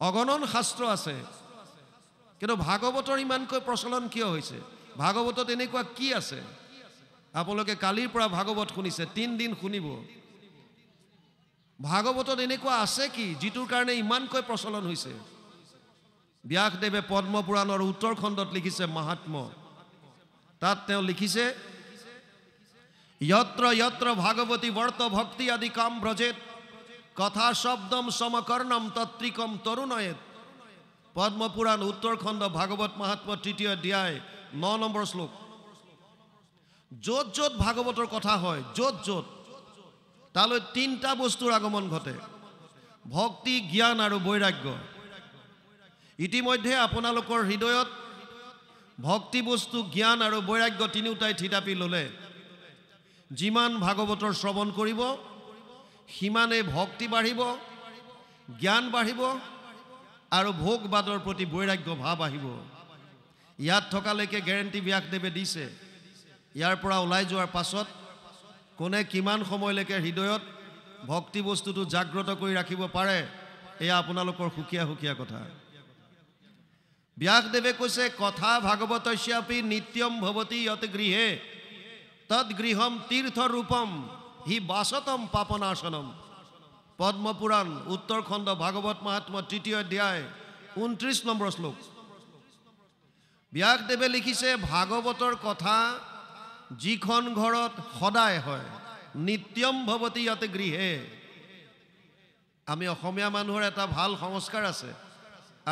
অগণন শাস্ত্ৰ আছে, কিন্তু ভাগৱতৰ ইমানকৈ প্ৰচলন কিয় হৈছে? ভাগৱতত এনেকুৱা কি আছে? আপোনালোকে কালিৰ পৰা ভাগৱত শুনিছে, 3 দিন শুনিব। ভাগৱতত এনেকুৱা আছে কি যিটোৰ কাৰণে ইমানকৈ প্ৰচলন হৈছে? ব্যাসদেৱে পদ্মপুৰাণৰ উত্তৰ খণ্ডত লিখিছে মাহাত্ম্য। তাত তেওঁ লিখিছে, যত্ৰ যত্ৰ ভাগৱতী বৰ্ত ভক্তি আদি কাম ব্ৰজেত কথা শব্দম সমকৰ্ণম তত্ৰিকম তৰুণয়েত। পদ্মপুৰাণ উত্তৰ খণ্ড ভাগৱত মাহাত্ম্য 3য় অধ্যায় 9 নম্বৰ শ্লোক। য'ত য'ত ভাগৱতৰ কথা হয়, য'ত য'ত, তালৈ 3টা বস্তুৰ আগমন ঘটে: ভক্তি, জ্ঞান আৰু বৈৰাগ্য। ইতিমধ্যে আপোনালোকৰ হৃদয়ত ভক্তি বস্তু, জ্ঞান আৰু বৈৰাগ্য তিনিওটাই থিতাপি ল'লে। যিমান ভাগৱতৰ শ্ৰৱণ কৰিব সিমানে ভক্তি বাঢ়িব, জ্ঞান বাঢ়িব আৰু ভোগবাদৰ প্ৰতি বৈৰাগ্য ভাৱ আহিব। ইয়াত থকালৈকে গেৰেণ্টি ব্যাসদেৱে দিছে। ইয়াৰ পৰা ওলাই যোৱাৰ পাছত কোনে কিমান সময়লৈকে হৃদয়ত ভক্তি বস্তুটো জাগ্ৰত কৰি ৰাখিব পাৰে, এয়া আপোনালোকৰ সুকীয়া সুকীয়া কথা। ব্যাসদেৱে কৈছে, কথা ভাগৱতস্যাপি নিত্যম ভৱতি যত গৃহে তদ গৃহম তীৰ্থ ৰূপম হি বাসতম পাপনাশনম। পদ্মপুৰাণ উত্তৰ খণ্ড ভাগৱত মাহাত্ম্য 3য় অধ্যায় 29 নম্বৰ শ্লোক। ব্যাসদেৱে লিখিছে, ভাগৱতৰ কথা যিখন ঘৰত সদায় হয়, নিত্যম ভৱতি যত গৃহে। আমি অসমীয়া মানুহৰ এটা ভাল সংস্কাৰ আছে।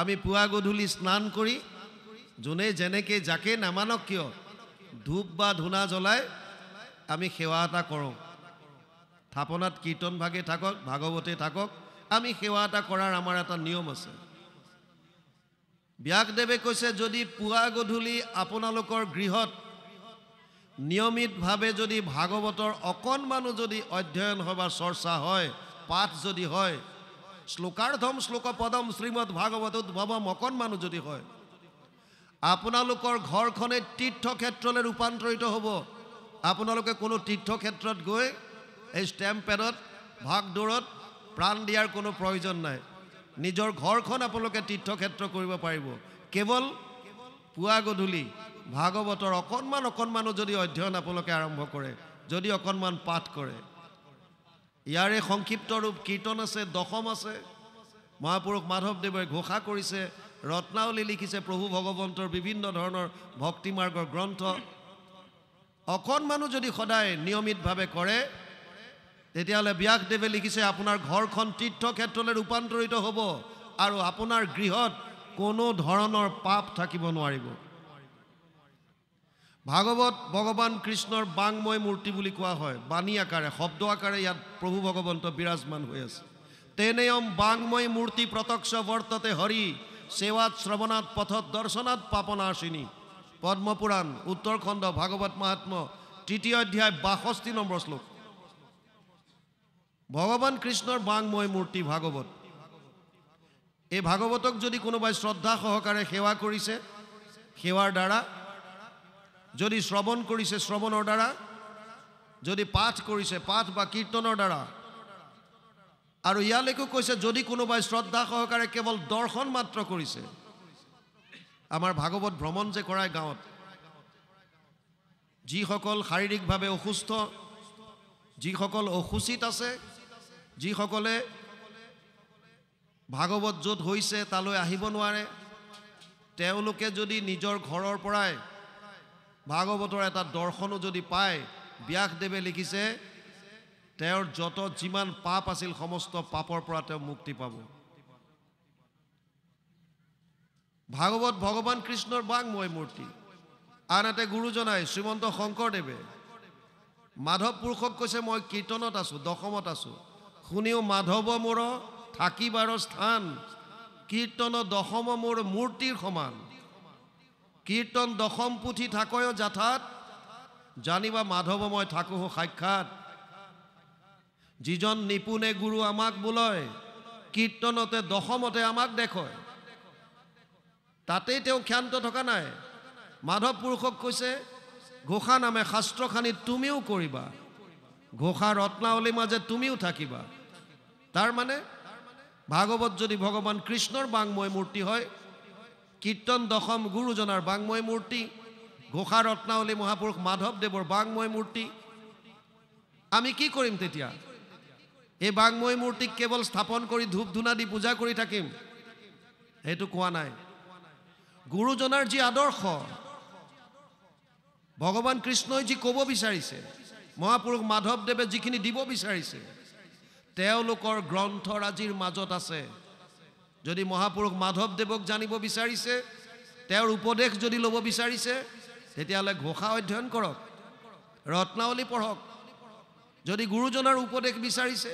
আমি পুৱা গধূলি স্নান কৰি যোনে যেনেকৈ যাকে নামানক কিয় ধূপ বা ধূনা জ্বলাই আমি সেৱা এটা কৰোঁ। থাপনাত কীৰ্তন ভাগে থাকক, ভাগৱতে থাকক, আমি সেৱা এটা কৰাৰ আমাৰ এটা নিয়ম আছে। ব্যাসদেৱে কৈছে, যদি পুৱা গধূলি আপোনালোকৰ গৃহত নিয়মিতভাৱে যদি ভাগৱতৰ অকণমানো যদি অধ্যয়ন হয় বা চৰ্চা হয়, পাঠ যদি হয়, শ্লোকাৰ্ধম শ্লোক পদম শ্ৰীমদ ভাগৱত উদ্ভৱম অকণমানো যদি হয়, আপোনালোকৰ ঘৰখনে তীৰ্থক্ষেত্ৰলৈ ৰূপান্তৰিত হ'ব। আপোনালোকে কোনো তীৰ্থক্ষেত্ৰত গৈ এই ষ্টেম্প পেডত ভাগদৌৰত প্ৰাণ দিয়াৰ কোনো প্ৰয়োজন নাই। নিজৰ ঘৰখন আপোনালোকে তীৰ্থক্ষেত্ৰ কৰিব পাৰিব। কেৱল পুৱা গধূলি ভাগৱতৰ অকণমানো যদি অধ্যয়ন আপোনালোকে আৰম্ভ কৰে, যদি অকণমান পাঠ কৰে। ইয়াৰে সংক্ষিপ্ত ৰূপ কীৰ্তন আছে, দশম আছে। মহাপুৰুষ মাধৱদেৱে ঘোষা কৰিছে, ৰত্নাৱলী লিখিছে, প্ৰভু ভগৱন্তৰ বিভিন্ন ধৰণৰ ভক্তি মাৰ্গৰ গ্ৰন্থ। অকণমানো যদি সদায় নিয়মিতভাৱে কৰে, তেতিয়াহ'লে ব্যাসদেৱে লিখিছে, আপোনাৰ ঘৰখন তীৰ্থক্ষেত্ৰলৈ ৰূপান্তৰিত হ'ব আৰু আপোনাৰ গৃহত কোনো ধৰণৰ পাপ থাকিব নোৱাৰিব। ভাগৱত ভগৱান কৃষ্ণৰ বাংময় মূৰ্তি বুলি কোৱা হয়। বাণী আকাৰে, শব্দ আকাৰে ইয়াত প্ৰভু ভগৱন্ত বিৰাজমান হৈ আছে। তেনেয়ম বাংময় মূৰ্তি প্ৰত্যক্ষ বৰ্ততে হৰি সেৱাত শ্ৰৱণাত পথত দৰ্শনাত পাপনাশিনী। পদ্মপুৰাণ উত্তৰ খণ্ড ভাগৱত মাহাত্ম্য 3য় অধ্যায় 62 নম্বৰ শ্লোক। ভগৱান কৃষ্ণৰ বাংময় মূৰ্তি ভাগৱত। এই ভাগৱতক যদি কোনোবাই শ্ৰদ্ধা সহকাৰে সেৱা কৰিছে, সেৱাৰ দ্বাৰা, যদি শ্ৰৱণ কৰিছে, শ্ৰৱণৰ দ্বাৰা, যদি পাঠ কৰিছে, পাঠ বা কীৰ্তনৰ দ্বাৰা, আৰু ইয়ালৈকো কৈছে যদি কোনোবাই শ্ৰদ্ধা সহকাৰে কেৱল দৰ্শন মাত্ৰ কৰিছে। আমাৰ ভাগৱত ভ্ৰমণ যে কৰায় গাঁৱত, যিসকল শাৰীৰিকভাৱে অসুস্থ, যিসকল অসুচিত আছে, যিসকলে ভাগৱত য'ত হৈছে তালৈ আহিব নোৱাৰে, তেওঁলোকে যদি নিজৰ ঘৰৰ পৰাই ভাগৱতৰ এটা দৰ্শনো যদি পায়, ব্যাসদেৱে লিখিছে, তেওঁৰ যত যিমান পাপ আছিল সমস্ত পাপৰ পৰা তেওঁ মুক্তি পাব। ভাগৱত ভগৱান কৃষ্ণৰ বাংময় মূৰ্তি। আন এটা গুৰুজনাই শ্ৰীমন্ত শংকৰদেৱে মাধৱ পুৰুষক কৈছে, মই কীৰ্তনত আছোঁ, দশমত আছোঁ, শুনিও মাধৱ মোৰ থাকিবাৰ স্থান, কীৰ্তন দশম মোৰ মূৰ্তিৰ সমান। কীৰ্তন দশম পুথি থাকয় যাথাত, জানিবা মাধৱ মই থাকোঁ সাক্ষাৎ। যিজন নিপুণে গুৰু আমাক বোলয়, কীৰ্তনতে দশমতে আমাক দেখয়। তাতেই তেওঁ ক্ষান্ত থকা নাই। মাধৱ পুৰুষক কৈছে, ঘোষা নামে শাস্ত্ৰখানি তুমিও কৰিবা, ঘোষা ৰত্নাৱলীৰ মাজে তুমিও থাকিবা। তাৰ মানে ভাগৱত যদি ভগৱান কৃষ্ণৰ বাংময় মূৰ্তি হয়, কীৰ্তন দশম গুৰুজনাৰ বাংময় মূৰ্তি, ঘোষা ৰত্নাৱলী মহাপুৰুষ মাধৱদেৱৰ বাংময় মূৰ্তি, আমি কি কৰিম তেতিয়া? এই বাংময় মূৰ্তিক কেৱল স্থাপন কৰি ধূপ ধূনা দি পূজা কৰি থাকিম, সেইটো কোৱা নাই। গুৰুজনাৰ যি আদৰ্শ, ভগৱান কৃষ্ণই যি ক'ব বিচাৰিছে, মহাপুৰুষ মাধৱদেৱে যিখিনি দিব বিচাৰিছে, তেওঁলোকৰ গ্ৰন্থৰাজিৰ মাজত আছে। যদি মহাপুৰুষ মাধৱদেৱক জানিব বিচাৰিছে, তেওঁৰ উপদেশ যদি ল'ব বিচাৰিছে, তেতিয়াহ'লে ঘোষা অধ্যয়ন কৰক, ৰত্নাৱলী পঢ়ক। যদি গুৰুজনাৰ উপদেশ বিচাৰিছে,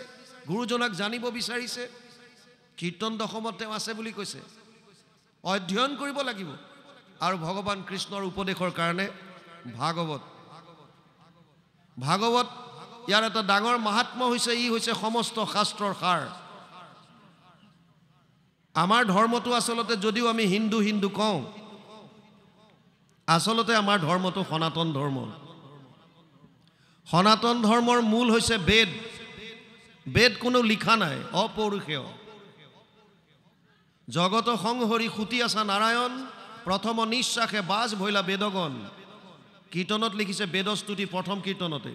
গুৰুজনাক জানিব বিচাৰিছে, কীৰ্তন দশমত তেওঁ আছে বুলি কৈছে, অধ্যয়ন কৰিব লাগিব। আৰু ভগৱান কৃষ্ণৰ উপদেশৰ কাৰণে ভাগৱত, ভাগৱত ইয়াৰ এটা ডাঙৰ মাহাত্ম্য হৈছে, ই হৈছে সমস্ত শাস্ত্ৰৰ সাৰ। আমাৰ ধৰ্মটো আচলতে, যদিও আমি হিন্দু হিন্দু কওঁ, আচলতে আমাৰ ধৰ্মটো সনাতন ধৰ্ম। সনাতন ধৰ্মৰ মূল হৈছে বেদ। বেদ কোনো লিখা নাই, অপৌৰুষেয়। জগত সংহৰি সুতি আছা নাৰায়ণ, প্ৰথম নিশ্বাসে বাজ ভৈলা বেদগণ। কীৰ্তনত লিখিছে, বেদস্তুতি প্ৰথম কীৰ্তনতে।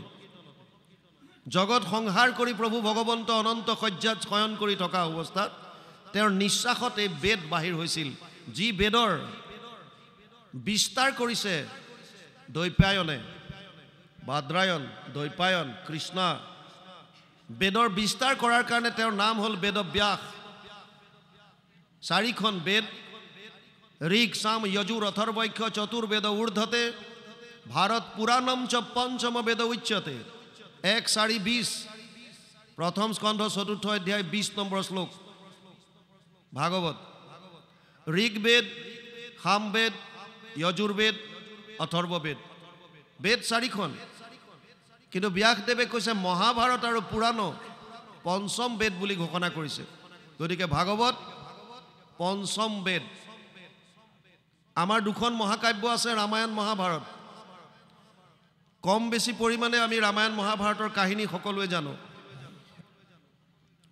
জগত সংহাৰ কৰি প্ৰভু ভগৱন্ত অনন্ত শয্যাত শয়ন কৰি থকা অৱস্থাত তেওঁৰ নিশ্বাসত এই বেদ বাহিৰ হৈছিল, যি বেদৰ বিস্তাৰ কৰিছে দৈপায়নে, বাদ্ৰায়ণ, দৈপায়ন, কৃষ্ণা। বেদৰ বিস্তাৰ কৰাৰ কাৰণে তেওঁৰ নাম হ'ল বেদব্যাস। 4খন বেদ, ঋক সাম যজুৰ অথৰ্বৈক্ষ চতুৰ্বেদ ঊৰ্ধ্বতে, ভাৰত পুৰাণম চ পঞ্চম বেদ উচ্যতে। 1:4:20, প্ৰথম স্কন্ধ 4ৰ্থ অধ্যায় 20 নম্বৰ শ্লোক ভাগৱত। ঋগ্বেদ, সামবেদ, যজুৰ্বেদ, অথৰ্ববেদ, বেদ 4খন। কিন্তু ব্যাসদেৱে কৈছে মহাভাৰত আৰু পুৰাণ পঞ্চম বেদ বুলি ঘোষণা কৰিছে। গতিকে ভাগৱত পঞ্চম বেদ। আমাৰ 2খন মহাকাব্য আছে, ৰামায়ণ মহাভাৰত। কম বেছি পৰিমাণে আমি ৰামায়ণ মহাভাৰতৰ কাহিনী সকলোৱে জানো।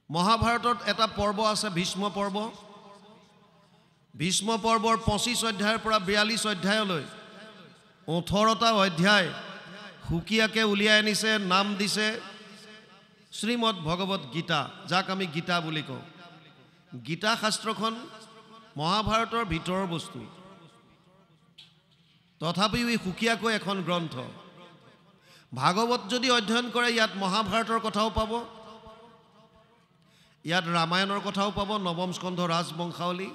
মহাভাৰতত এটা পৰ্ব আছে, ভীষ্ম পৰ্ব। ভীষ্ম পৰ্বৰ 25 অধ্যায়ৰ পৰা 42 অধ্যায়লৈ 18টা অধ্যায় সুকীয়াকৈ উলিয়াই আনিছে, নাম দিছে শ্ৰীমদ ভগৱত গীতা, যাক আমি গীতা বুলি কওঁ। গীতা শাস্ত্ৰখন মহাভাৰতৰ ভিতৰৰ বস্তু, তথাপিও ই সুকীয়াকৈ এখন গ্ৰন্থ। ভাগৱত যদি অধ্যয়ন কৰে, ইয়াত মহাভাৰতৰ কথাও পাব, ইয়াত ৰামায়ণৰ কথাও পাব, নৱম স্কন্ধ ৰাজবংশাৱলী,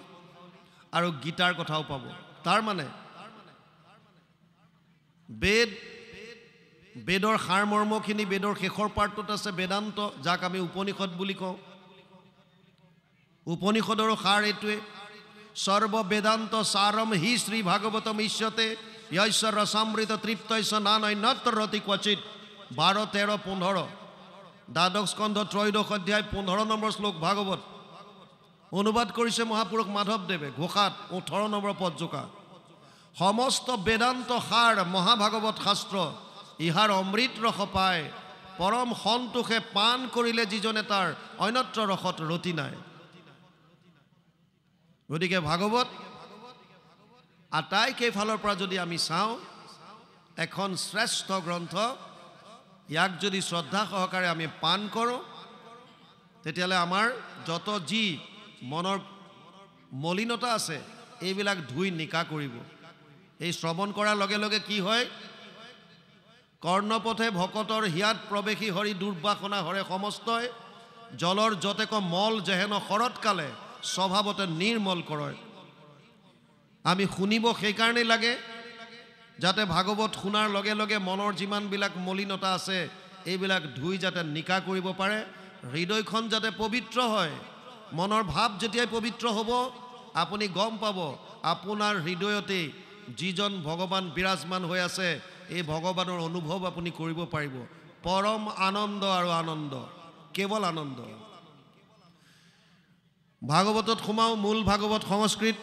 আৰু গীতাৰ কথাও পাব। তাৰ মানে বেদ, বেদৰ সাৰমৰ্মখিনি বেদৰ শেষৰ পাৰ্টটোত আছে বেদান্ত, যাক আমি উপনিষদ বুলি কওঁ। উপনিষদৰো সাৰ এইটোৱে, সৰ্ব বেদান্ত সাৰম হি শ্ৰী ভাগৱতম ইষ্যতে য়স্য ৰসামৃত তৃপ্তস্য নানন্যত্ৰ ৰতি ক্বচিত। 12, 13, 15, দ্বাদশ স্কন্ধ 3ত্ৰয়োদশ অধ্যায় 15 নম্বৰ শ্লোক ভাগৱত। অনুবাদ কৰিছে মহাপুৰুষ মাধৱদেৱে, ঘোষাত 18 নম্বৰ পদজোকা। সমস্ত বেদান্ত সাৰ মহাভাগৱত শাস্ত্ৰ, ইহাৰ অমৃত ৰস পায়, পৰম সন্তোষে পান কৰিলে যিজনে তাৰ অন্যত্ৰ ৰসত ৰতি নাই। গতিকে ভাগৱত আটাইকেইফালৰ পৰা যদি আমি চাওঁ, এখন শ্ৰেষ্ঠ গ্ৰন্থ। ইয়াক যদি শ্ৰদ্ধা সহকাৰে আমি পান কৰোঁ, তেতিয়াহ'লে আমাৰ যত যি মনৰ মলিনতা আছে, এইবিলাক ধুই নিকা কৰিব। এই শ্ৰৱণ কৰাৰ লগে লগে কি হয়? কৰ্ণপথে ভকতৰ হিয়াত প্ৰৱেশী হৰি দুৰ্বাসনা হৰে সমস্তই, জলৰ যতেক মল যেহেন শৰৎকালে স্বভাৱতে নিৰ্মল কৰে। আমি শুনিব সেইকাৰণেই লাগে, যাতে ভাগৱত শুনাৰ লগে লগে মনৰ যিমানবিলাক মলিনতা আছে, এইবিলাক ধুই যাতে নিকা কৰিব পাৰে, হৃদয়খন যাতে পবিত্ৰ হয়। মনৰ ভাৱ যেতিয়াই পবিত্ৰ হ'ব, আপুনি গম পাব আপোনাৰ হৃদয়তেই যিজন ভগৱান বিৰাজমান হৈ আছে, এই ভগৱানৰ অনুভৱ আপুনি কৰিব পাৰিব। পৰম আনন্দ আৰু আনন্দ, কেৱল আনন্দ। ভাগৱতত সোমাও। মূল ভাগৱত সংস্কৃত,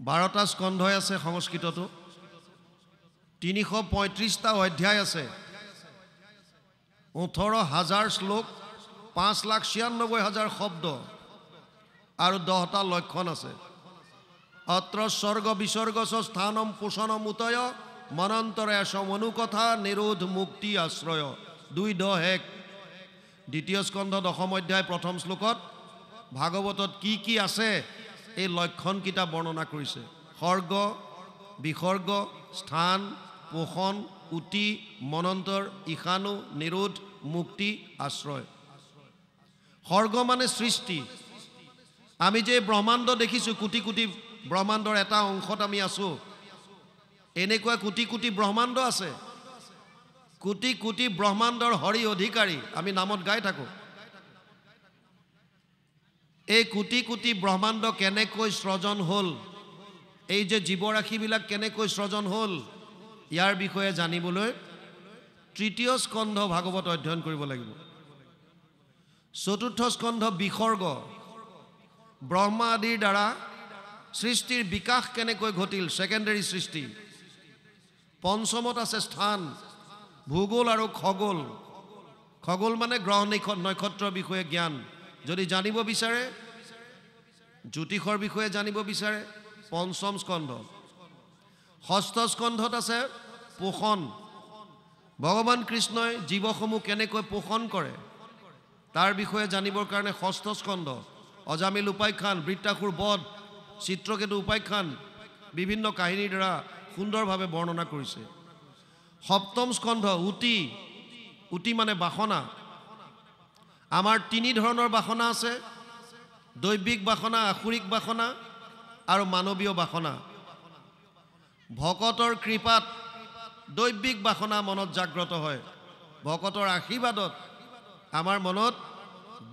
12টা স্কন্ধই আছে সংস্কৃততো, 335টা অধ্যায় আছে, 18,000 শ্লোক, 5,96,000 শব্দ আৰু 10টা লক্ষণ আছে। অত্ৰ স্বৰ্গ বিসৰ্গস স্থানম পোষণম উতয় মনন্তৰে সমনুকথা নিৰোধ মুক্তি আশ্ৰয়। 2:10 দ্বিতীয় স্কন্ধ 10ম অধ্যায় 1ম শ্লোকত ভাগৱতত কি আছে এই লক্ষণকেইটা বৰ্ণনা কৰিছে। স্বৰ্গ, বিসৰ্গ, স্থান, পোষণ, উতি, মনন্তৰ, ঈশানু, নিৰোধ, মুক্তি, আশ্ৰয়। স্বৰ্গ মানে সৃষ্টি। আমি যে ব্ৰহ্মাণ্ড দেখিছোঁ, কোটি কোটি ব্ৰহ্মাণ্ডৰ এটা অংশত আমি আছোঁ। এনেকুৱা কোটি কোটি ব্ৰহ্মাণ্ড আছে। কোটি কোটি ব্ৰহ্মাণ্ডৰ হৰি অধিকাৰী আমি নামত গাই থাকোঁ। এই কোটি কোটি ব্ৰহ্মাণ্ড কেনেকৈ সৃজন হ'ল, এই যে জীৱৰাশিবিলাক কেনেকৈ সৃজন হ'ল, ইয়াৰ বিষয়ে জানিবলৈ 3য় স্কন্ধ ভাগৱত অধ্যয়ন কৰিব লাগিব। 4ৰ্থ স্কন্ধ বিসৰ্গ, ব্ৰহ্মা আদিৰ দ্বাৰা সৃষ্টিৰ বিকাশ কেনেকৈ ঘটিল, সেকেণ্ডাৰী সৃষ্টি। 5মত আছে স্থান, ভূগোল আৰু খগোল। খগোল মানে গ্ৰহ নক্ষত্ৰৰ বিষয়ে জ্ঞান যদি জানিব বিচাৰে, জ্যোতিষৰ বিষয়ে জানিব বিচাৰে, 5ম স্কন্ধ। 6ষ্ঠ স্কন্ধত আছে পোষণ, ভগৱান কৃষ্ণই জীৱসমূহ কেনেকৈ পোষণ কৰে তাৰ বিষয়ে জানিবৰ কাৰণে 6ষ্ঠ স্কন্ধ। অজামিল উপাখ্যান, বৃত্তাসুৰ বধ, চিত্ৰকেতু উপাখ্যান বিভিন্ন কাহিনীৰ দ্বাৰা সুন্দৰভাৱে বৰ্ণনা কৰিছে। 7ম স্কন্ধ উতি, উতি মানে বাসনা। আমাৰ 3 ধৰণৰ বাসনা আছে, দৈবিক বাসনা, আসুৰিক বাসনা আৰু মানৱীয় বাসনা। ভকতৰ কৃপাত দৈবিক বাসনা মনত জাগ্ৰত হয়, ভকতৰ আশীৰ্বাদত আমাৰ মনত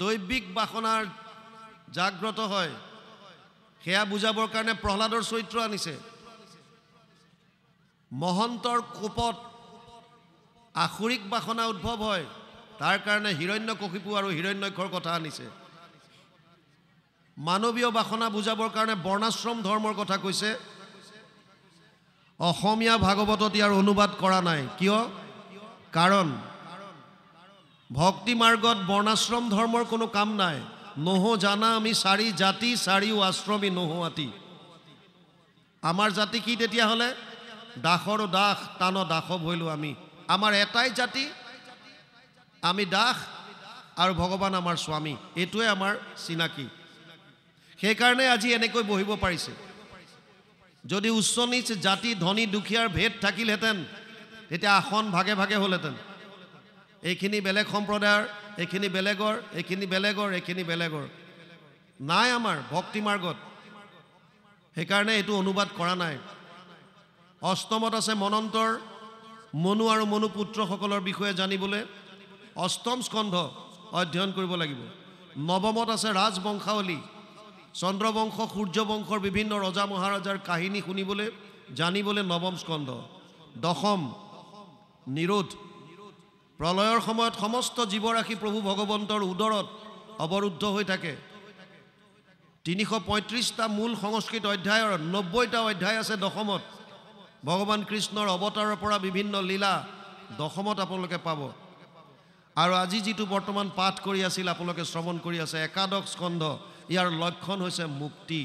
দৈবিক বাসনাৰ জাগ্ৰত হয়। সেয়া বুজাবৰ কাৰণে প্ৰহ্লাদৰ চৰিত্ৰ আনিছে। মহন্তৰ কোপত আসুৰিক বাসনা উদ্ভৱ হয়, তাৰ কাৰণে হিৰণ্যকশিপু আৰু হিৰণ্যক্ষৰ কথা আনিছে। মানৱীয় বাসনা বুজাবৰ কাৰণে বৰ্ণাশ্ৰম ধৰ্মৰ কথা কৈছে। অসমীয়া ভাগৱতত ইয়াৰ অনুবাদ কৰা নাই। কিয়? কাৰণ ভক্তি মাৰ্গত বৰ্ণাশ্ৰম ধৰ্মৰ কোনো কাম নাই। নহো জানা আমি 4 জাতি 4 আশ্ৰমী নহো আতি। আমাৰ জাতি কি তেতিয়াহ'লে? দাসৰো দাস, টান দাসৱ হৈলোঁ আমি। আমাৰ এটাই জাতি, আমি দাস আৰু ভগৱান আমাৰ স্বামী, এইটোৱে আমাৰ চিনাকি। সেইকাৰণে আজি এনেকৈ বহিব পাৰিছে। যদি উচ্চ নিচ জাতি ধনী দুখীয়াৰ ভেদ থাকিলহেঁতেন তেতিয়া আসন ভাগে ভাগে হ'লহেঁতেন। এইখিনি বেলেগ সম্প্ৰদায়ৰ, এইখিনি বেলেগৰ, এইখিনি বেলেগৰ, এইখিনি বেলেগৰ। নাই আমাৰ ভক্তি মাৰ্গত, সেইকাৰণে এইটো অনুবাদ কৰা নাই। 8মত আছে মনন্তৰ, মনু আৰু মনু পুত্ৰসকলৰ বিষয়ে জানিবলৈ 8ম স্কন্ধ অধ্যয়ন কৰিব লাগিব। 9মত আছে ৰাজবংশাৱলী, চন্দ্ৰবংশ, সূৰ্যবংশৰ বিভিন্ন ৰজা মহাৰাজাৰ কাহিনী শুনিবলৈ জানিবলৈ 9ম স্কন্ধ। 10ম নিৰোধ, প্ৰলয়ৰ সময়ত সমস্ত জীৱৰাশি প্ৰভু ভগৱন্তৰ উদৰত অৱৰুদ্ধ হৈ থাকে। 335টা মূল সংস্কৃত অধ্যায়ৰ 90টা অধ্যায় আছে 10মত। ভগৱান কৃষ্ণৰ অৱতাৰৰ পৰা বিভিন্ন লীলা 10মত আপোনালোকে পাব। আৰু আজি যিটো বৰ্তমান পাঠ কৰি আছিল, আপোনালোকে শ্ৰৱণ কৰি আছে, একাদশ স্কন্ধ, ইয়াৰ লক্ষণ হৈছে মুক্তি।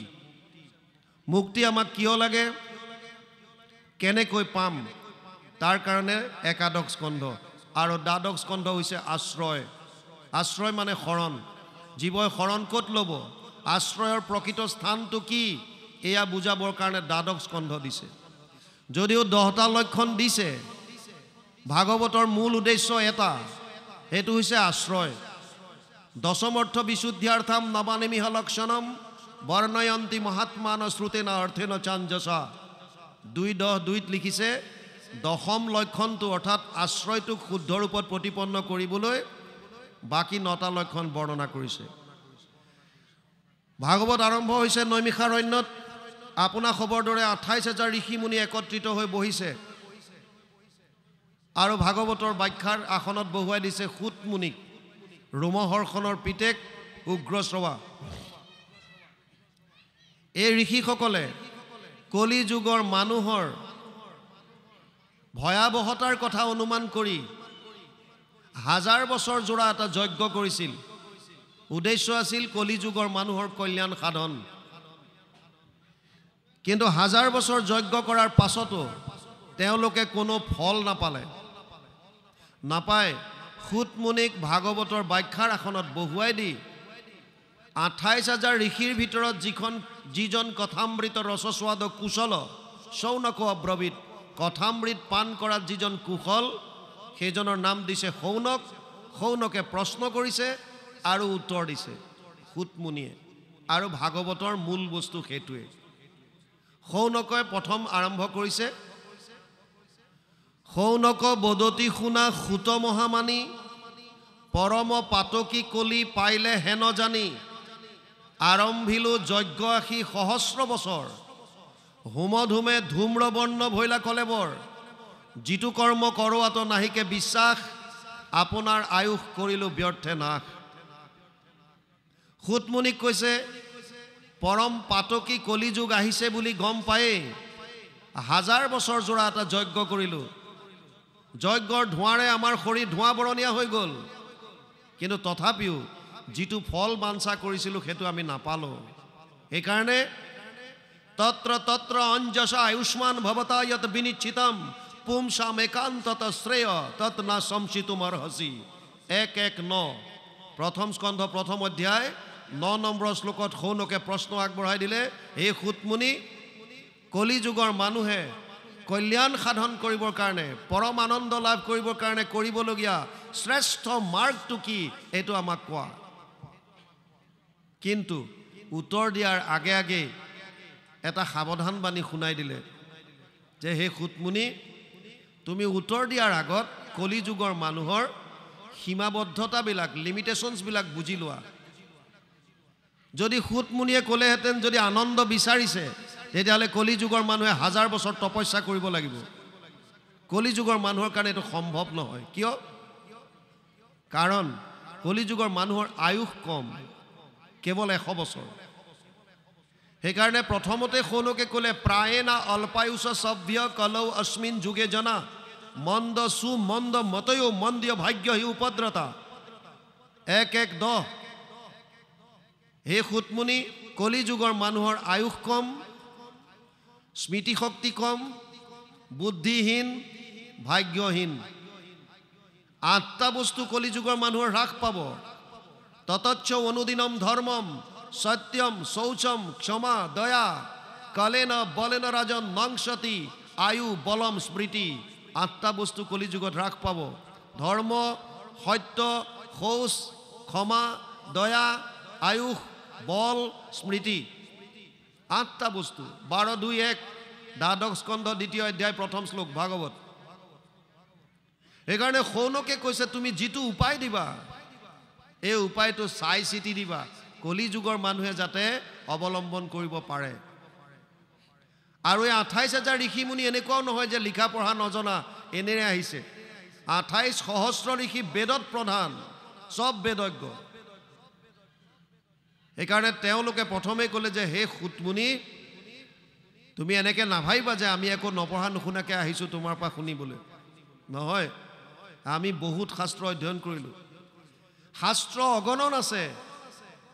মুক্তি আমাক কিয় লাগে, কেনেকৈ পাম, তাৰ কাৰণে একাদশ স্কন্ধ। আৰু দ্বাদশ স্কন্ধ হৈছে আশ্ৰয়। আশ্ৰয় মানে শৰণ। জীৱই শৰণ ক'ত ল'ব, আশ্ৰয়ৰ প্ৰকৃত স্থানটো কি, এয়া বুজাবৰ কাৰণে দ্বাদশ স্কন্ধ দিছে। যদিও 10টা লক্ষণ দিছে, ভাগৱতৰ মূল উদ্দেশ্য এটা, সেইটো হৈছে আশ্ৰয়। দশমৰ্থ বিশুদ্ধ্যাৰ্থম নবানিমিহ লক্ষণম বৰ্ণয়ন্তি মহাত্মান শ্ৰুতেনা অৰ্থেন চাঞ্জসা। 2:10 লিখিছে, 10ম লক্ষণটো অৰ্থাৎ আশ্ৰয়টোক শুদ্ধ ৰূপত প্ৰতিপন্ন কৰিবলৈ বাকী 9টা লক্ষণ বৰ্ণনা কৰিছে। ভাগৱত আৰম্ভ হৈছে নৈমিষাৰণ্যত। আপোনা খবৰ দৰে 28,000 ঋষি মুনি একত্ৰিত হৈ বহিছে আৰু ভাগৱতৰ ব্যাখ্যাৰ আসনত বহুৱাই দিছে সূত মুনিক, ৰোমহৰ্ষণৰ পিতেক উগ্ৰশ্ৰৱা। এই ঋষিসকলে কলি যুগৰ মানুহৰ ভয়াৱহতাৰ কথা অনুমান কৰি হাজাৰ বছৰ জোৰা এটা যজ্ঞ কৰিছিল উদ্দেশ্য আছিল কলি যুগৰ মানুহৰ কল্যাণ সাধন কিন্তু হাজাৰ বছৰ যজ্ঞ কৰাৰ পাছতো তেওঁলোকে কোনো ফল নাপায় সুত মুনিক ভাগৱতৰ ব্যাখ্যাৰ আসনত বহুৱাই দি ২৮,০০০ ঋষিৰ ভিতৰত যিজন কথামৃত ৰসস্বাদ কুশল শৌনক অব্ৰবীত কথামৃত পান কৰাত যিজন কুশল সেইজনৰ নাম দিছে শৌনকে প্ৰশ্ন কৰিছে আৰু উত্তৰ দিছে সুত মুনিয়ে আৰু ভাগৱতৰ মূল বস্তু সেইটোৱে শৌনকে প্ৰথম আৰম্ভ কৰিছে শৌনক বদতি শুনা সুত মহামানী পৰম পাতকী কলি পাইলে হেন জানি আৰম্ভিলো যজ্ঞ আশী সহস্ৰ বছৰ হোমধুমে ধূম্ৰবৰ্ণ ভৈলা কলেবৰ যিটো কৰ্ম কৰোৱাত নাহিকে বিশ্বাস আপোনাৰ আয়ুষ কৰিলো ব্যৰ্থে নাশ সুতমুনিক কৈছে পৰম পাতকী কলিযুগ আহিছে বুলি গম পায়ে হাজাৰ বছৰ জোৰা এটা যজ্ঞ কৰিলো যজ্ঞৰ ধোঁৱাৰে আমাৰ শৰীৰ ধোঁৱা বৰণীয়া হৈ গ'ল কিন্তু তথাপিও যিটো ফল বাঞ্ছা কৰিছিলো সেইটো আমি নাপালো সেইকাৰণে তত্ৰ অঞ্জসা আয়ুষ্মান ভৱতা যত বিনিশ্চিতম পুংসাম একান্তত শ্ৰেয় তত না সংচিতুমৰ্হসি ১:১:৯ প্ৰথম স্কন্ধ প্ৰথম অধ্যায় ৯ নম্বৰ শ্লোকত শৌনকে প্ৰশ্ন আগবঢ়াই দিলে এই সুতমুনি কলি যুগৰ মানুহে কল্যাণ সাধন কৰিবৰ কাৰণে পৰম আনন্দ লাভ কৰিবৰ কাৰণে কৰিবলগীয়া শ্ৰেষ্ঠ মাৰ্গটো কি এইটো আমাক কোৱা কিন্তু উত্তৰ দিয়াৰ আগে আগে এটা সাৱধান বাণী শুনাই দিলে যে হে সুতমুনি তুমি উত্তৰ দিয়াৰ আগত কলি যুগৰ মানুহৰ সীমাবদ্ধতাবিলাক লিমিটেশনছবিলাক বুজি লোৱা যদি সুতমুনিয়ে ক'লেহেঁতেন যদি আনন্দ বিচাৰিছে তেতিয়াহ'লে কলি যুগৰ মানুহে হাজাৰ বছৰ তপস্যা কৰিব লাগিব কলি যুগৰ মানুহৰ কাৰণে এইটো সম্ভৱ নহয় কিয় কাৰণ কলি যুগৰ মানুহৰ আয়ুষ কম কেৱল ১০০ বছৰ সেইকাৰণে প্ৰথমতে শৌনকে ক'লে প্ৰায়েনা অল্পায়ুষ সভ্য কলৌ অস্মিন যুগে জনা মন্দ সুমন্দ মতয়ো মন্দীয় ভাগ্য হি উপদ্ৰতা ১:১:১০ হে সুতমুনি কলি যুগৰ মানুহৰ আয়ুষ কম স্মৃতি শক্তি কম বুদ্ধিহীন ভাগ্যহীন ৮টা বস্তু কলি যুগৰ মানুহৰ হ্ৰাস পাব ততচ্চ অনুদিনম ধৰ্মম সত্যম শৌচম ক্ষমা দয়া কলেন বলেন ৰাজন নংসতি আয়ু বলম স্মৃতি ৮টা বস্তু কলি যুগত হ্ৰাস পাব ধৰ্ম সত্য শৌচ ক্ষমা দয়া আয়ুষ বল স্মৃতি ৮টা বস্তু ১২:২:১ দ্বাদশ স্কন্ধ ২য় অধ্যায় প্ৰথম শ্লোক ভাগৱত সেইকাৰণে শৌনকে কৈছে তুমি যিটো উপায় দিবা এই উপায়টো চাই চিতি দিবা কলি যুগৰ মানুহে যাতে অৱলম্বন কৰিব পাৰে আৰু এই ২৮,০০০ ঋষি মুনি এনেকুৱাও নহয় যে লিখা পঢ়া নজনা এনেৰে আহিছে ২৮ সহস্ৰ ঋষি বেদত প্ৰধান সব বেদজ্ঞ সেইকাৰণে তেওঁলোকে প্ৰথমে ক'লে যে হে সুতমুনি তুমি এনেকৈ নাভাবিবা যে আমি একো নপঢ়া নুশুনাকৈ আহিছোঁ তোমাৰ পৰা শুনিবলৈ নহয় আমি বহুত শাস্ত্ৰ অধ্যয়ন কৰিলোঁ শাস্ত্ৰ অগণন আছে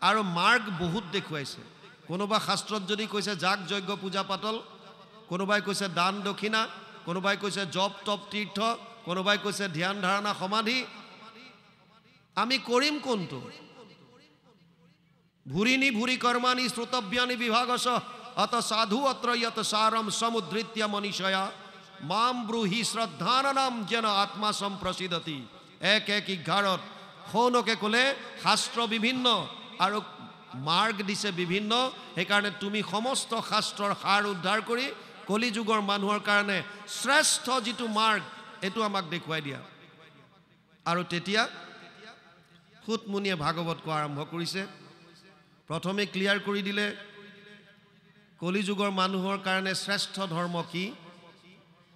আৰু মাৰ্গ বহুত দেখুৱাইছে কোনোবা শাস্ত্ৰত যদি কৈছে যাগ যজ্ঞ পূজা পাতল কোনোবাই কৈছে দান দক্ষিণা কোনোবাই কৈছে জপ তপ তীৰ্থ কোনোবাই কৈছে ধ্যান ধাৰণা সমাধি আমি কৰিম কোনটো ভূৰিণী ভূৰি কৰ্মাণি শ্ৰুতব্যানি বিভাগস অত সাধু অত্ৰ ইয়ত সাৰম সমুদ্ৰিত্য মনীষয়া মাম ব্ৰূহি শ্ৰদ্ধানাম যেন আত্মা সম্প্ৰসিদতি ১:১:১১ শৌনকে ক'লে শাস্ত্ৰ বিভিন্ন আৰু মাৰ্গ দিছে বিভিন্ন সেইকাৰণে তুমি সমস্ত শাস্ত্ৰৰ সাৰ উদ্ধাৰ কৰি কলি যুগৰ মানুহৰ কাৰণে শ্ৰেষ্ঠ যিটো মাৰ্গ এইটো আমাক দেখুৱাই দিয়া আৰু তেতিয়া সুতমুনিয়ে ভাগৱত কোৱা আৰম্ভ কৰিছে প্ৰথমে ক্লিয়াৰ কৰি দিলে কলি যুগৰ মানুহৰ কাৰণে শ্ৰেষ্ঠ ধৰ্ম কি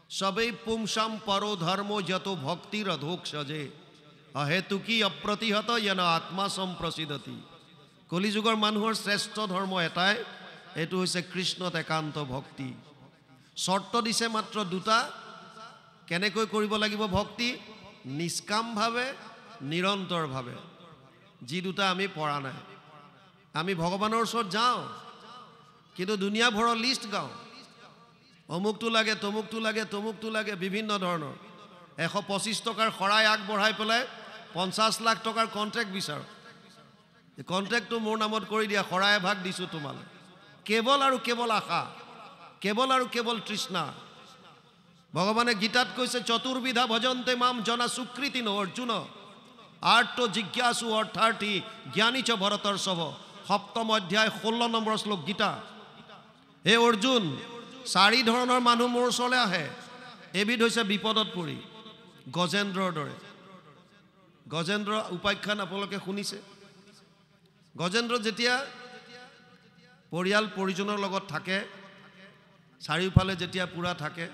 সবেই পুংসাম পৰো ধৰ্ম যত ভক্তিৰ অধোক সজে অহেতুকি অপ্ৰতিহত যেন আত্মা সম্প্ৰসিদতি কলি যুগৰ মানুহৰ শ্ৰেষ্ঠ ধৰ্ম এটাই এইটো হৈছে কৃষ্ণত একান্ত ভক্তি শৰ্ত দিছে মাত্ৰ দুটা কেনেকৈ কৰিব লাগিব ভক্তি নিষ্কামভাৱে নিৰন্তৰভাৱে, যি দুটা আমি পৰা নাই। আমি ভগৱানৰ ওচৰত যাওঁ, কিন্তু দুনিয়াভৰৰ লিষ্ট গাওঁ। অমুকটো লাগে, তমুকটো লাগে, তমুকটো লাগে, বিভিন্ন ধৰণৰ 125 টকাৰ শৰাই আগবঢ়াই পেলাই 50 লাখ টকাৰ কণ্ট্ৰেক্ট বিচাৰোঁ। কণ্ট্ৰেক্টটো মোৰ নামত কৰি দিয়া, শৰাই এভাগ দিছোঁ তোমালৈ। কেৱল আৰু কেৱল আশা, কেৱল আৰু কেৱল তৃষ্ণা। ভগৱানে গীতাত কৈছে, চতুৰ্বিধা ভজন্তে মাম জনা সুকৃতি ন অৰ্জুন আৰ্ত জিজ্ঞাসু অৰ্থাৰ্থী জ্ঞানী চ ভৰতৰ্ষভ। 7ম অধ্যায় 16 নম্বৰ শ্লোক গীতা। হে অৰ্জুন, 4 ধৰণৰ মানুহ মোৰ ওচৰলৈ আহে। এবিধ হৈছে বিপদত পৰি, গজেন্দ্ৰৰ দৰে। গজেন্দ্ৰ উপাখ্যান আপোনালোকে শুনিছে। গজেন্দ্ৰ যেতিয়া পৰিয়াল পৰিজনৰ লগত থাকে, চাৰিওফালে যেতিয়া পুৰা থাকে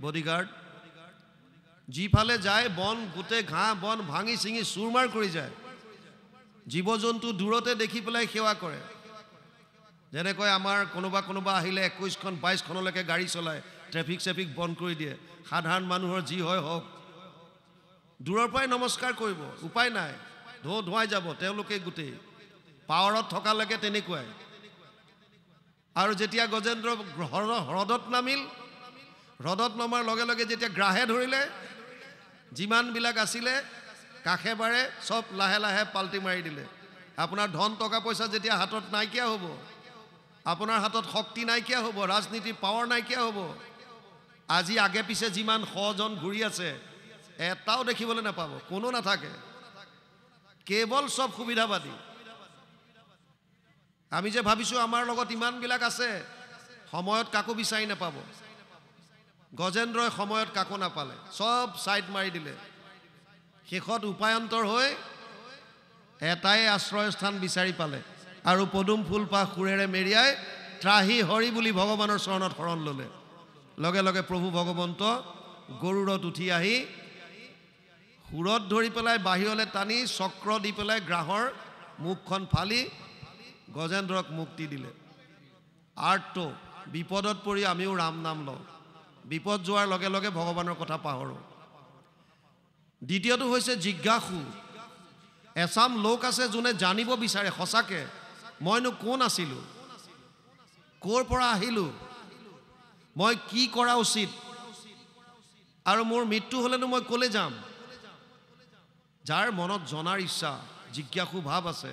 বডিগাৰ্ড, যিফালে যায় বন গোটেই ঘাঁহ বন ভাঙি ছিঙি চুৰমাৰ কৰি যায়। জীৱ জন্তু দূৰতে দেখি পেলাই সেৱা কৰে। যেনেকৈ আমাৰ কোনোবা আহিলে 21খন 22খনলৈকে গাড়ী চলায়, ট্ৰেফিক চেফিক বন্ধ কৰি দিয়ে। সাধাৰণ মানুহৰ যি হয় হওক, দূৰৰ পৰাই নমস্কাৰ কৰিব, উপায় নাই, ধোৱাই যাব তেওঁলোকে গোটেই। পাৱাৰত থকালৈকে তেনেকুৱাই। আৰু যেতিয়া গজেন্দ্ৰ হ্ৰদত নামিল, হ্ৰদত নমাৰ লগে লগে যেতিয়া গ্ৰাহে ধৰিলে, যিমানবিলাক আছিলে কাষে বাৰে চব লাহে লাহে পাল্টি মাৰি দিলে। আপোনাৰ ধন টকা পইচা যেতিয়া হাতত নাইকিয়া হ'ব, আপোনাৰ হাতত শক্তি নাইকিয়া হ'ব, ৰাজনীতিৰ পাৱাৰ নাইকিয়া হ'ব, আজি আগে পিছে যিমান 100 জন ঘূৰি আছে, এটাও দেখিবলৈ নাপাব, কোনো নাথাকে, কেৱল চব সুবিধাবাদী। আমি যে ভাবিছোঁ আমাৰ লগত ইমানবিলাক আছে, সময়ত কাকো বিচাৰি নাপাব। গজেন্দ্ৰই সময়ত কাকো নাপালে, চব ছাইড মাৰি দিলে। শেষত উপায়ন্তৰ হৈ এটাই আশ্ৰয়স্থান বিচাৰি পালে, আৰু পদুম ফুলপাহ সুৰেৰে মেৰিয়াই ত্ৰাহি হৰি বুলি ভগৱানৰ চৰণত শৰণ ল'লে। লগে লগে প্ৰভু ভগৱন্ত গৰুড়ত উঠি আহি সুৰত ধৰি পেলাই বাহিৰলৈ টানি চক্ৰ দি পেলাই গ্ৰাহৰ মুখখন ফালি গজেন্দ্ৰক মুক্তি দিলে। আৰ্ত বিপদত পৰি আমিও ৰাম নাম লওঁ, বিপদ যোৱাৰ লগে লগে ভগৱানৰ কথা পাহৰোঁ। দ্বিতীয়টো হৈছে জিজ্ঞাসু। এচাম লোক আছে যোনে জানিব বিচাৰে সঁচাকে মইনো কোন আছিলোঁ, ক'ৰ পৰা আহিলোঁ, মই কি কৰা উচিত, আৰু মোৰ মৃত্যু হ'লেনো মই ক'লৈ যাম। যাৰ মনত জনাৰ ইচ্ছা, জিজ্ঞাসু ভাৱ আছে,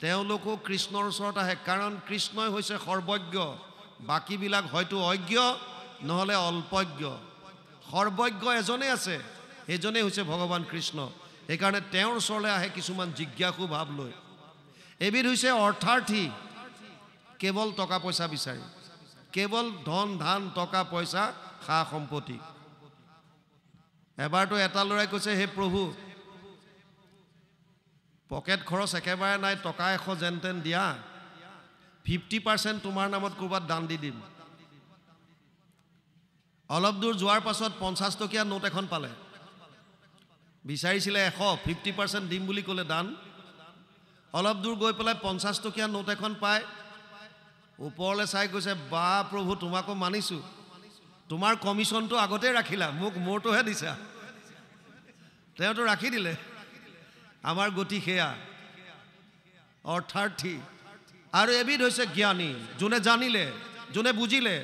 তেওঁলোকো কৃষ্ণৰ ওচৰত আহে। কাৰণ কৃষ্ণই হৈছে সৰ্বজ্ঞ, বাকীবিলাক হয়তো অজ্ঞ নহ'লে অল্পজ্ঞ। সৰ্বজ্ঞ এজনেই আছে, সেইজনেই হৈছে ভগৱান কৃষ্ণ। সেইকাৰণে তেওঁৰ ওচৰলৈ আহে কিছুমান জিজ্ঞাসু ভাৱ লৈ। এবিধ হৈছে অৰ্থাৰ্থী, কেৱল টকা পইচা বিচাৰি, কেৱল ধন ধান টকা পইচা সা সম্পত্তি। এবাৰতো এটা ল'ৰাই কৈছে, হে প্ৰভু, পকেট খৰচ একেবাৰে নাই, টকা 100 যেন তেন দিয়া, 50% তোমাৰ নামত ক'ৰবাত দান দি দিম। অলপ দূৰ যোৱাৰ পাছত 50 টকীয়া নোট এখন পালে। বিচাৰিছিলে 100, 50% দিম বুলি ক'লে দান। অলপ দূৰ গৈ পেলাই 50 টকীয়া নোট এখন পায়, ওপৰলৈ চাই কৈছে, বা প্ৰভু তোমাকো মানিছোঁ, তোমাৰ কমিশ্যনটো আগতে ৰাখিলা, মোক মোৰটোহে দিছা। তেওঁতো ৰাখি দিলে। আমাৰ গতি সেয়া, অৰ্থাৰ্থী। আৰু এবিধ হৈছে জ্ঞানী, যোনে জানিলে, যোনে বুজিলে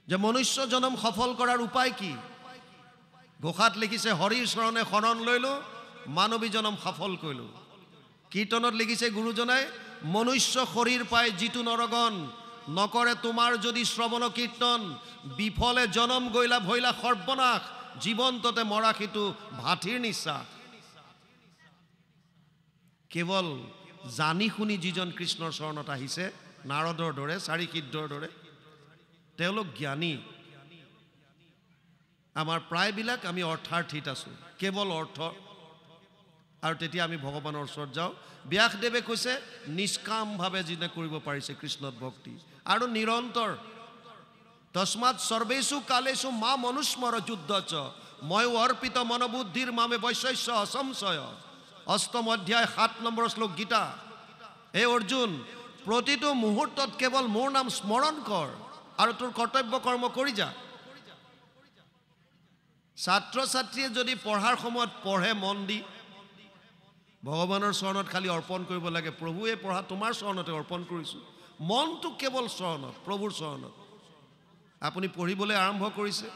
যে মনুষ্য জনম সফল কৰাৰ উপায় কি। ঘোষাত লিখিছে, হৰিৰ চৰণে শৰণ লৈলোঁ, মানৱী জনম সফল কৰিলোঁ। কীৰ্তনত লিখিছে গুৰুজনাই, মনুষ্য শৰীৰ পাই যিটো নৰগণ, নকৰে তোমাৰ যদি শ্ৰৱণ কীৰ্তন, বিফলে জনম গৈলা ভৈলা সৰ্বনাশ, জীৱন্ততে মৰা সিটো ভাথিৰ নিশ্বাস। কেৱল জানি শুনি যিজন কৃষ্ণৰ চৰণত আহিছে, নাৰদৰ দৰে, চাৰি সিদ্ধৰ দৰে, তেওঁলোক জ্ঞানী। আমাৰ প্ৰায়বিলাক আমি অৰ্থাৰ্থীত আছোঁ, কেৱল অৰ্থ। আৰু তেতিয়া আমি ভগৱানৰ ওচৰত যাওঁ। ব্যাসদেৱে কৈছে, নিষ্কামভাৱে যিনে কৰিব পাৰিছে কৃষ্ণত ভক্তি, আৰু নিৰন্তৰ। তস্মাৎ সৰ্বেষু কালেষু মা মনুস্মৰ যুদ্ধচ, ময়ো অৰ্পিত মনোবুদ্ধিৰ মামে বৈশস্য অসংশয়। 8ম অধ্যায় 7 নম্বৰ শ্লোক গীতা। হে অৰ্জুন, প্ৰতিটো মুহূৰ্তত কেৱল মোৰ নাম স্মৰণ কৰ আৰু তোৰ কৰ্তব্য কৰ্ম কৰি যা। ছাত্ৰ ছাত্ৰীয়ে যদি পঢ়াৰ সময়ত পঢ়ে মন দি, ভগৱানৰ চৰণত খালি অৰ্পণ কৰিব লাগে, প্ৰভু এই পঢ়া তোমাৰ চৰণতে অৰ্পণ কৰিছোঁ, মনটো কেৱল চৰণত, প্ৰভুৰ চৰণত। আপুনি পঢ়িবলৈ আৰম্ভ কৰিছে,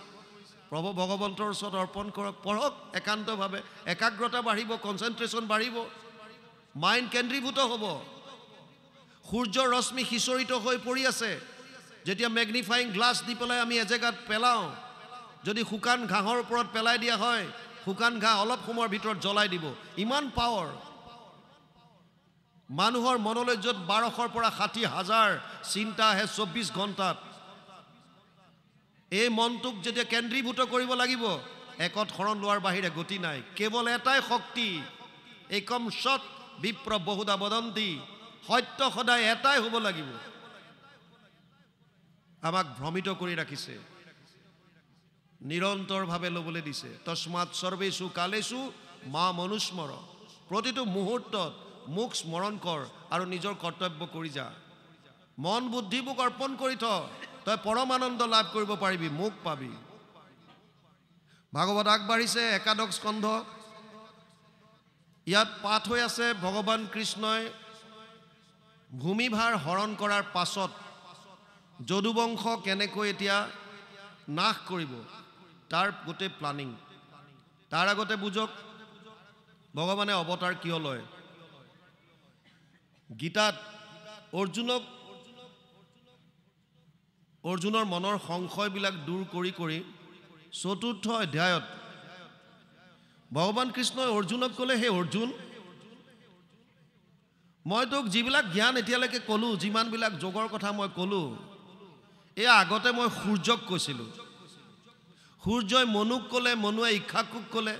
প্ৰভু ভগৱন্তৰ ওচৰত অৰ্পণ কৰক, পঢ়ক একান্তভাৱে, একাগ্ৰতা বাঢ়িব, কনচেনট্ৰেশ্যন বাঢ়িব, মাইণ্ড কেন্দ্ৰীভূত হ'ব। সূৰ্যৰ ৰশ্মি সিঁচৰিত হৈ পৰি আছে, যেতিয়া মেগনিফাইং গ্লাছ দি পেলাই আমি এজেগাত পেলাওঁ, যদি শুকান ঘাঁহৰ ওপৰত পেলাই দিয়া হয়, শুকান ঘাঁহ অলপ সময়ৰ ভিতৰত জ্বলাই দিব, ইমান পাৱাৰ। মানুহৰ মনলৈ য'ত 1200ৰ পৰা 60,000 চিন্তা আহে 24 ঘণ্টাত, এই মনটোক যেতিয়া কেন্দ্ৰীভূত কৰিব লাগিব, একত শৰণ লোৱাৰ বাহিৰে গতি নাই। কেৱল এটাই শক্তি, একম সৎ বিপ্ৰ বহুধা বদন্তি, সত্য সদায় এটাই হ'ব লাগিব। আমাক ভ্ৰমিত কৰি ৰাখিছে, নিৰন্তৰভাৱে ল'বলৈ দিছে। তস্মাৎ সৰ্বেষু কালেষু মা মনুস্মৰ, প্ৰতিটো মুহূৰ্তত মোক স্মৰণ কৰ আৰু নিজৰ কৰ্তব্য কৰি যা। মন বুদ্ধিবোৰ অৰ্পণ কৰি থ, তই পৰম আনন্দ লাভ কৰিব পাৰিবি, মোক পাবি। ভাগৱত আগবাঢ়িছে, একাদশ স্কন্ধ, ইয়াত পাঠ হৈ আছে ভগৱান কৃষ্ণই ভূমিভাৰ হৰণ কৰাৰ পাছত যদুবংশ কেনেকৈ এতিয়া নাশ কৰিব, তাৰ গোটেই প্লানিং। তাৰ আগতে বুজক ভগৱানে অৱতাৰ কিয় লয়। গীতাত অৰ্জুনৰ মনৰ সংশয়বিলাক দূৰ কৰি কৰি 4ৰ্থ অধ্যায়ত ভগৱান কৃষ্ণই অৰ্জুনক ক'লে, হে অৰ্জুন, মই তোক যিবিলাক জ্ঞান এতিয়ালৈকে ক'লোঁ, যিমানবিলাক যোগৰ কথা মই ক'লোঁ, এয়া আগতে মই সূৰ্যক কৈছিলোঁ। সূৰ্যই মনুক ক'লে, মনুৱে ইক্ষাকুক ক'লে,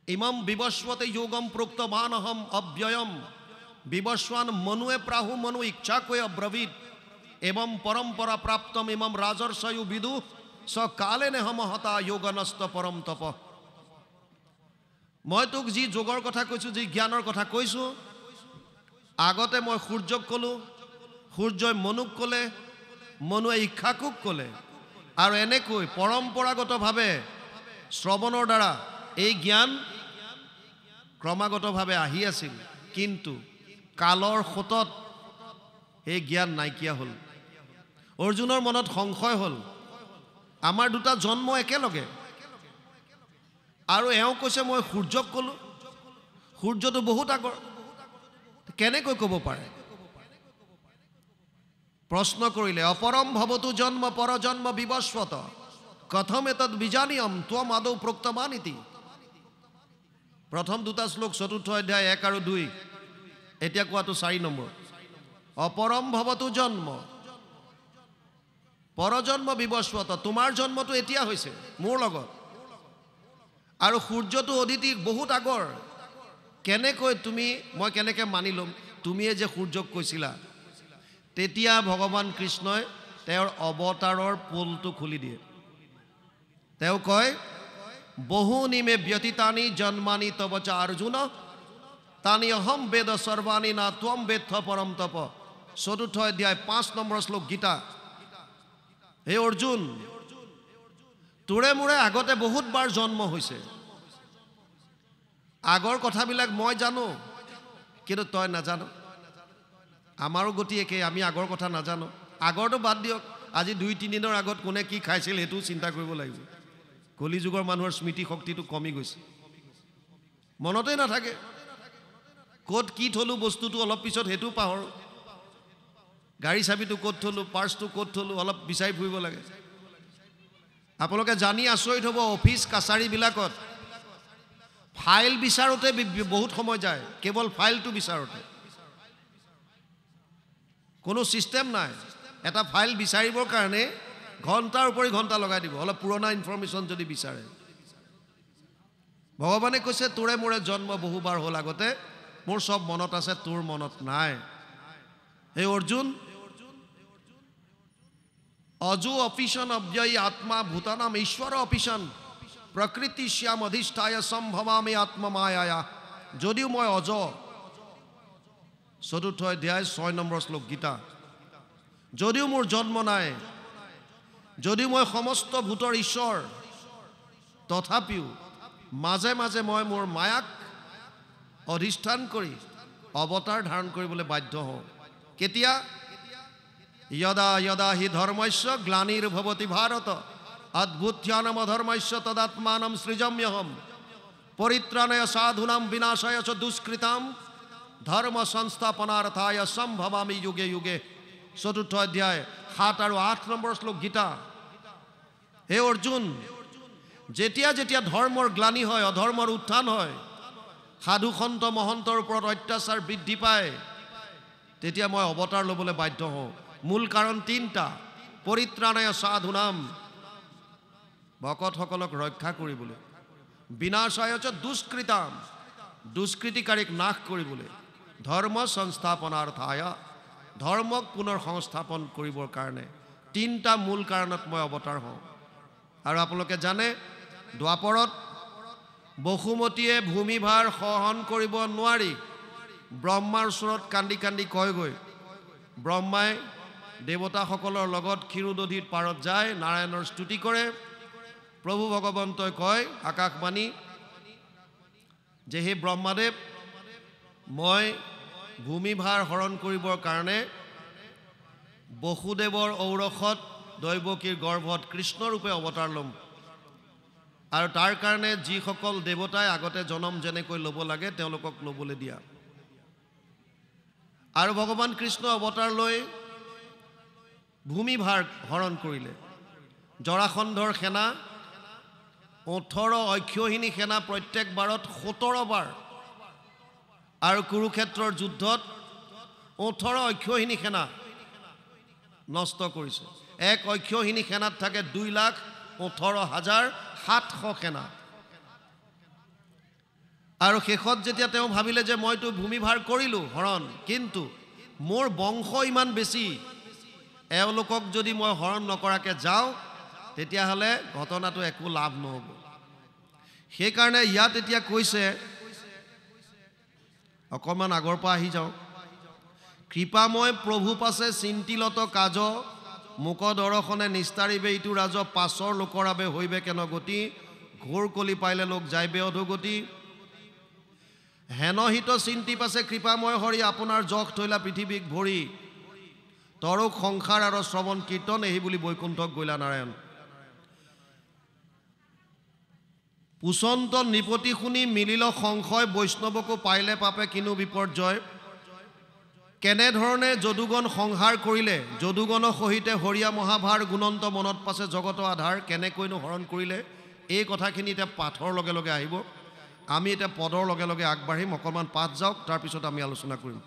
ইমাম বিবস্বতে যোগম প্ৰোক্তমানহম অব্যয়ম বিবস্বান মনুৱে প্ৰাহু মনু ইচ্ছাকয়ে অব্ৰবীত এবং পৰম্পৰা প্ৰাপ্তম ইমাম ৰাজৰ্ষয়ু বিদু স কালে নেহমহতা যোগনস্ত পৰম তপ। মই তোক যি যোগৰ কথা কৈছোঁ, যি জ্ঞানৰ কথা কৈছোঁ, আগতে মই সূৰ্যক ক'লোঁ, সূৰ্যই মনুক ক'লে, মনুৱে ইক্ষাকুক ক'লে, আৰু এনেকৈ পৰম্পৰাগতভাৱে শ্ৰৱণৰ দ্বাৰা এই জ্ঞান ক্ৰমাগতভাৱে আহি আছিল। কিন্তু কালৰ সোঁতত এই জ্ঞান নাইকিয়া হ'ল। অৰ্জুনৰ মনত সংশয় হ'ল, আমাৰ দুটা জন্ম একেলগে, আৰু এওঁ কৈছে মই সূৰ্যক ক'লোঁ, সূৰ্যটো বহুত আগৰ, কেনেকৈ ক'ব পাৰে? প্ৰশ্ন কৰিলে, অপৰম ভৱতু জন্ম পৰজন্ম বিবস্বত কথম এতদ বিজানিয়ম ত্বম আদৌ প্ৰোক্তমানিতি। প্ৰথম দুটা শ্লোক 4ৰ্থ অধ্যায় 1 আৰু 2, এতিয়া কোৱাটো 4 নম্বৰ। অপৰম ভৱতু জন্ম পৰজন্ম বিবস্বত, তোমাৰ জন্মটো এতিয়া হৈছে মোৰ লগত, আৰু সূৰ্যটো অদিতি বহুত আগৰ। কেনেকৈ মই কেনেকৈ মানি ল'ম তুমিয়ে যে সূৰ্যক কৈছিলা? তেতিয়া ভগৱান কৃষ্ণই তেওঁৰ অৱতাৰৰ পোলটো খুলি দিয়ে। তেওঁ কয়, বহুনি মে ব্যতীতানি জন্মানি তব চ অৰ্জুন তানি অহম বেদ সৰ্বাণি না ত্বম বেত্থ পৰম তপ। 4ৰ্থ অধ্যায় 5 নম্বৰ শ্লোক গীতা। হে অৰ্জুন, তোৰে মোৰে আগতে বহুতবাৰ জন্ম হৈছে, আগৰ কথাবিলাক মই জানো, কিন্তু তই নাজানো। আমাৰো গতি একেই, আমি আগৰ কথা নাজানো। আগৰটো বাদ দিয়ক, আজি 2-3 দিনৰ আগত কোনে কি খাইছিল সেইটোও চিন্তা কৰিব লাগিব। কলি যুগৰ মানুহৰ স্মৃতি শক্তিটো কমি গৈছে, মনতেই নাথাকে। ক'ত কি থলোঁ বস্তুটো অলপ পিছত সেইটোও পাহৰোঁ। গাড়ী চাবিটো ক'ত থলোঁ, পাৰ্চটো ক'ত থলোঁ, অলপ বিচাৰি ফুৰিব লাগে। আপোনালোকে জানি আচৰিত হ'ব, অফিচ কাছাৰীবিলাকত ফাইল বিচাৰোঁতে বহুত সময় যায়, কেৱল ফাইলটো বিচাৰোঁতে। কোনো ছিষ্টেম নাই। এটা ফাইল বিচাৰিবৰ কাৰণে ঘণ্টাৰ উপৰি ঘণ্টা লগাই দিব, অলপ পুৰণা ইনফৰমেশ্যন যদি বিচাৰে। ভগৱানে কৈছে, তোৰে মোৰে জন্ম বহুবাৰ হ'ল আগতে, মোৰ চব মনত আছে, তোৰ মনত নাই। হে অৰ্জুন, অজু অপিশন অব্যয়ী আত্মা ভূতানাম ঈশ্বৰ অপিশন প্ৰকৃতি শ্যাম অধিষ্ঠায় সম্ভৱামি আত্মমায়া। যদিও মই অজ, 4ৰ্থ অধ্যায় 6 নম্বৰ শ্লোক গীতা, যদিও মোৰ জন্ম নাই, যদিও মই সমস্ত ভূতৰ ঈশ্বৰ, তথাপিও মাজে মাজে মই মোৰ মায়াক অধিষ্ঠান কৰি অৱতাৰ ধাৰণ কৰিবলৈ বাধ্য হওঁ। কেতিয়া? যদা যদা হি ধৰ্মস্য গ্লানিৰ্ভৱতি ভাৰত অদ্ভুত্যানম অধৰ্মস্য তদাত্মানম সৃজম্যহম পৰিত্ৰাণায় সাধূনাম বিনাশায় চ দুষ্কৃতাম ধৰ্ম সংস্থাপনাৰ্থায় সম্ভৱামি যুগে যুগে। ৪ৰ্থ অধ্যায় ৭ আৰু ৮ নম্বৰ শ্লোক গীতা। হে অৰ্জুন, যেতিয়া যেতিয়া ধৰ্মৰ গ্লানি হয়, অধৰ্মৰ উত্থান হয়, সাধু সন্ত মহন্তৰ ওপৰত অত্যাচাৰ বৃদ্ধি পায়, তেতিয়া মই অৱতাৰ ল'বলৈ বাধ্য হওঁ। মূল কাৰণ ৩টা। পৰিত্ৰাণায় সাধূনাম, ভকতসকলক ৰক্ষা কৰিবলৈ। বিনাশায় চ দুষ্কৃতাম, দুষ্কৃতিকাৰীক নাশ কৰিবলৈ। ধৰ্ম সংস্থাপনাৰ্থায়, ধৰ্মক পুনৰ সংস্থাপন কৰিবৰ কাৰণে। ৩টা মূল কাৰণত মই অৱতাৰ হওঁ। আৰু আপোনালোকে জানে, দ্বাপৰত বসুমতীয়ে ভূমিভাৰ সহন কৰিব নোৱাৰি ব্ৰহ্মাৰ ওচৰত কান্দি কান্দি কয়গৈ। ব্ৰহ্মাই দেৱতাসকলৰ লগত ক্ষীৰোদধিৰ পাৰত যায়, নাৰায়ণৰ স্তুতি কৰে। প্ৰভু ভগৱন্তই কয় আকাশবাণী যে হে ব্ৰহ্মাদেৱ, মই ভূমিভাৰ হৰণ কৰিবৰ কাৰণে বসুদেৱৰ ঔৰসত দৈৱকীৰ গৰ্ভত কৃষ্ণৰূপে অৱতাৰ ল'ম। আৰু তাৰ কাৰণে যিসকল দেৱতাই আগতে জনম যেনেকৈ ল'ব লাগে তেওঁলোকক ল'বলৈ দিয়া। আৰু ভগৱান কৃষ্ণ অৱতাৰ লৈ ভূমিভাৰ হৰণ কৰিলে। জৰাসন্ধৰ সেনা 18 অক্ষৌহিণী সেনা প্ৰত্যেকবাৰত 17 বাৰ, আৰু কুৰুক্ষেত্ৰৰ যুদ্ধত 18 অক্ষৌহিণী সেনা নষ্ট কৰিছে। এক অক্ষৌহিণী সেনাত থাকে 2,18,700 সেনা। আৰু শেষত যেতিয়া তেওঁ ভাবিলে যে মইতো ভূমিভাৰ কৰিলোঁ হৰণ, কিন্তু মোৰ বংশ ইমান বেছি, এওঁলোকক যদি মই হৰণ নকৰাকৈ যাওঁ তেতিয়াহ'লে ঘটনাটো একো লাভ নহ'ব। সেইকাৰণে ইয়াত এতিয়া কৈছে, অকণমান আগৰ পৰা আহি যাওঁ। কৃপাময় প্ৰভু পাছে চিন্তিলত কাজ মুক দৰ্শনে নিস্তাৰিবে ইটো ৰাজ পাছৰ লোকৰ বাবে হৈবে কেন গতি ঘোৰ কলি পাইলে লোক যাইবে অধোগতি। হেনহিত চিন্তি পাছে কৃপাময় হৰি আপোনাৰ যশ থৈলা পৃথিৱীক ভৰি তৰুক সংসাৰ আৰু শ্ৰৱণ কীৰ্তন এই বুলি বৈকুণ্ঠক গৈলা নাৰায়ণ। পুচন্ত নিপতি শুনি মিলিল সংশয় বৈষ্ণৱকো পাইলে পাপে কিনো বিপৰ্যয়। কেনেধৰণে যদুগণ সংহাৰ কৰিলে যদুগণ সহিতে হৰিয়া মহাভাৰ গুণন্ত মনত পাছে জগত আধাৰ। কেনেকৈনো হৰণ কৰিলে এই কথাখিনি এতিয়া পাঠৰ লগে লগে আহিব। আমি এতিয়া পদৰ লগে লগে আগবাঢ়িম। অকণমান পাঠ যাওক, তাৰপিছত আমি আলোচনা কৰিম।